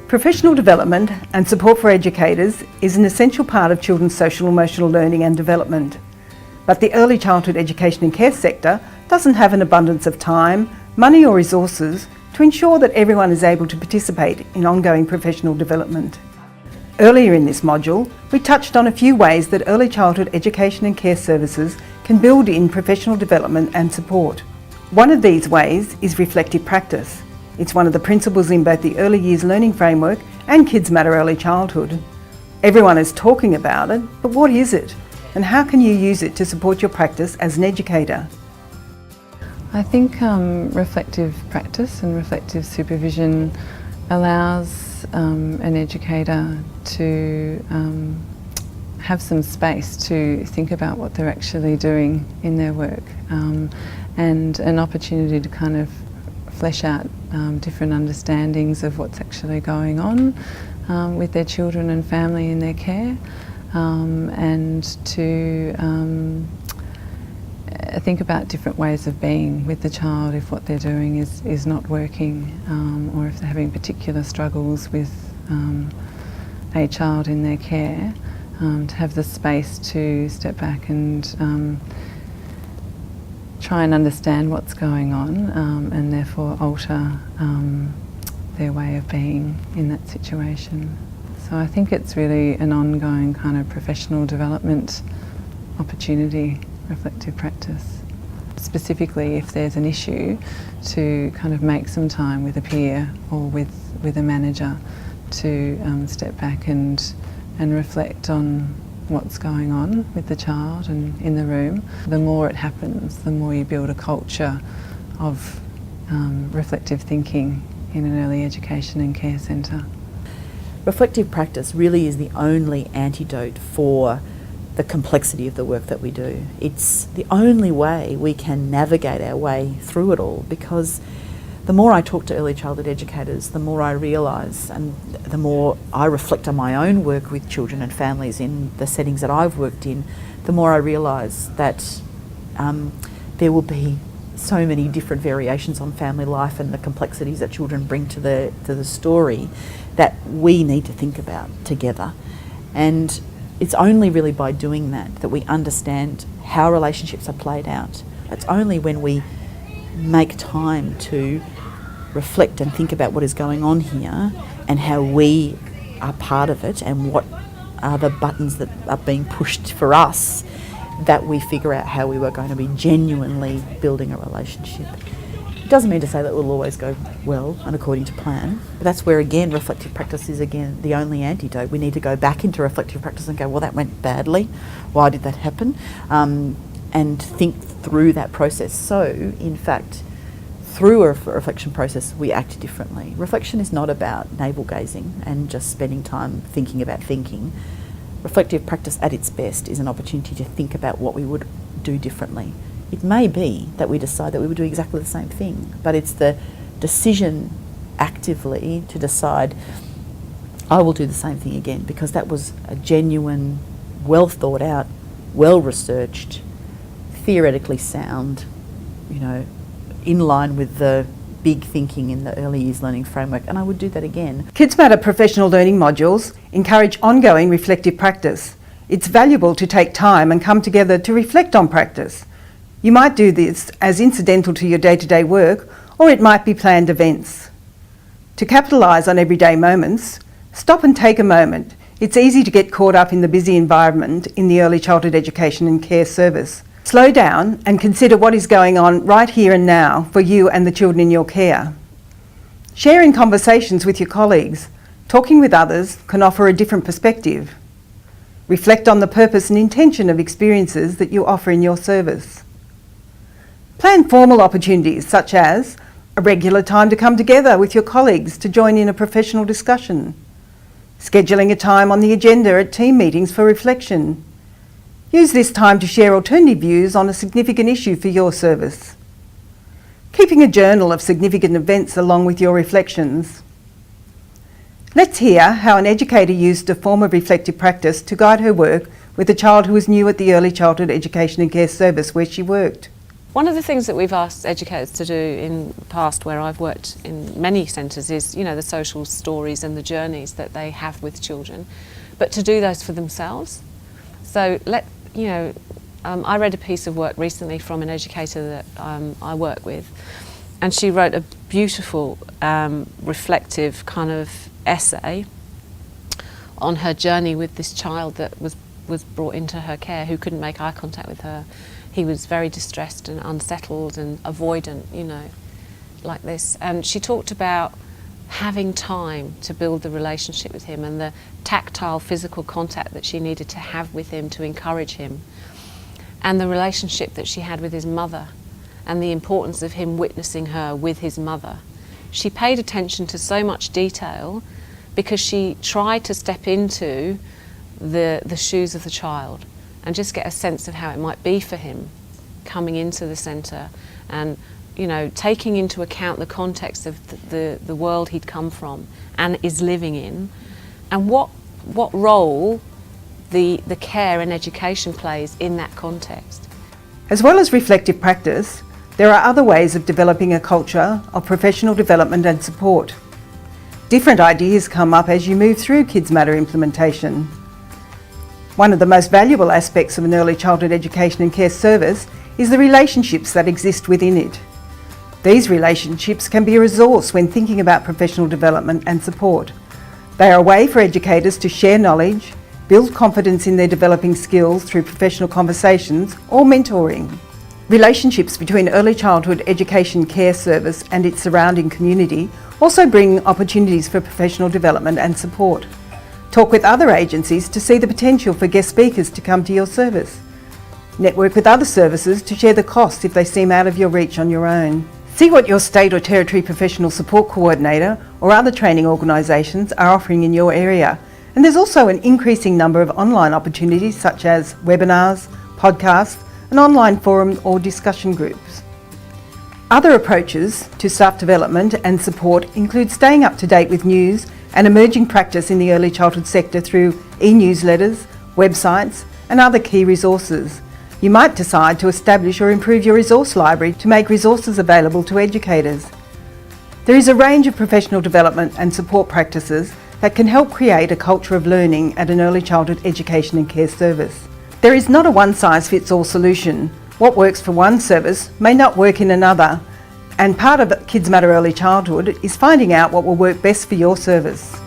Professional development and support for educators is an essential part of children's social emotional learning and development. But the early childhood education and care sector doesn't have an abundance of time, money or resources to ensure that everyone is able to participate in ongoing professional development. Earlier in this module, we touched on a few ways that early childhood education and care services can build in professional development and support. One of these ways is reflective practice. It's one of the principles in both the Early Years Learning Framework and Kids Matter Early Childhood. Everyone is talking about it, but what is it? And how can you use it to support your practice as an educator? I think reflective practice and reflective supervision allows an educator to have some space to think about what they're actually doing in their work and an opportunity to kind of flesh out different understandings of what's actually going on with their children and family in their care, and to think about different ways of being with the child if what they're doing is not working, or if they're having particular struggles with a child in their care, to have the space to step back and try and understand what's going on, and therefore alter their way of being in that situation. So I think it's really an ongoing kind of professional development opportunity, reflective practice. Specifically if there's an issue, to kind of make some time with a peer or with a manager to step back and reflect on what's going on with the child and in the room. The more it happens, the more you build a culture of reflective thinking in an early education and care centre. Reflective practice really is the only antidote for the complexity of the work that we do. It's the only way we can navigate our way through it all, because the more I talk to early childhood educators, the more I realise, and the more I reflect on my own work with children and families in the settings that I've worked in, the more I realise that there will be so many different variations on family life and the complexities that children bring to the story that we need to think about together. And it's only really by doing that we understand how relationships are played out. It's only when we make time to reflect and think about what is going on here and how we are part of it and what are the buttons that are being pushed for us, that we figure out how we were going to be genuinely building a relationship. It doesn't mean to say that it will always go well and according to plan, but that's where again reflective practice is again the only antidote. We need to go back into reflective practice and go, well, that went badly, why did that happen? And think through that process. So in fact, through a reflection process, we act differently. Reflection is not about navel gazing and just spending time thinking about thinking. Reflective practice at its best is an opportunity to think about what we would do differently. It may be that we decide that we would do exactly the same thing, but it's the decision actively to decide, I will do the same thing again, because that was a genuine, well thought out, well researched, theoretically sound, in line with the big thinking in the Early Years Learning Framework, and I would do that again. Kids Matter professional learning modules encourage ongoing reflective practice. It's valuable to take time and come together to reflect on practice. You might do this as incidental to your day-to-day work, or it might be planned events. To capitalise on everyday moments, stop and take a moment. It's easy to get caught up in the busy environment in the early childhood education and care service. Slow down and consider what is going on right here and now for you and the children in your care. Share in conversations with your colleagues. Talking with others can offer a different perspective. Reflect on the purpose and intention of experiences that you offer in your service. Plan formal opportunities such as a regular time to come together with your colleagues to join in a professional discussion. Scheduling a time on the agenda at team meetings for reflection. Use this time to share alternative views on a significant issue for your service. Keeping a journal of significant events along with your reflections. Let's hear how an educator used a form of reflective practice to guide her work with a child who was new at the early childhood education and care service where she worked. One of the things that we've asked educators to do in the past, where I've worked in many centres, is, you know, the social stories and the journeys that they have with children, but to do those for themselves. So I read a piece of work recently from an educator that I work with, and she wrote a beautiful reflective kind of essay on her journey with this child that was brought into her care, who couldn't make eye contact with her. He was very distressed and unsettled and avoidant, you know, like this. And she talked about having time to build the relationship with him and the tactile physical contact that she needed to have with him to encourage him, and the relationship that she had with his mother and the importance of him witnessing her with his mother. She paid attention to so much detail because she tried to step into the shoes of the child and just get a sense of how it might be for him coming into the centre, and, you know, taking into account the context of the world he'd come from and is living in, and what role the care and education plays in that context. As well as reflective practice, there are other ways of developing a culture of professional development and support. Different ideas come up as you move through Kids Matter implementation. One of the most valuable aspects of an early childhood education and care service is the relationships that exist within it. These relationships can be a resource when thinking about professional development and support. They are a way for educators to share knowledge, build confidence in their developing skills through professional conversations or mentoring. Relationships between early childhood education care service and its surrounding community also bring opportunities for professional development and support. Talk with other agencies to see the potential for guest speakers to come to your service. Network with other services to share the costs if they seem out of your reach on your own. See what your state or territory professional support coordinator or other training organisations are offering in your area. And there's also an increasing number of online opportunities such as webinars, podcasts, and online forum or discussion groups. Other approaches to staff development and support include staying up to date with news and emerging practice in the early childhood sector through e-newsletters, websites, and other key resources. You might decide to establish or improve your resource library to make resources available to educators. There is a range of professional development and support practices that can help create a culture of learning at an early childhood education and care service. There is not a one-size-fits-all solution. What works for one service may not work in another, and part of Kids Matter Early Childhood is finding out what will work best for your service.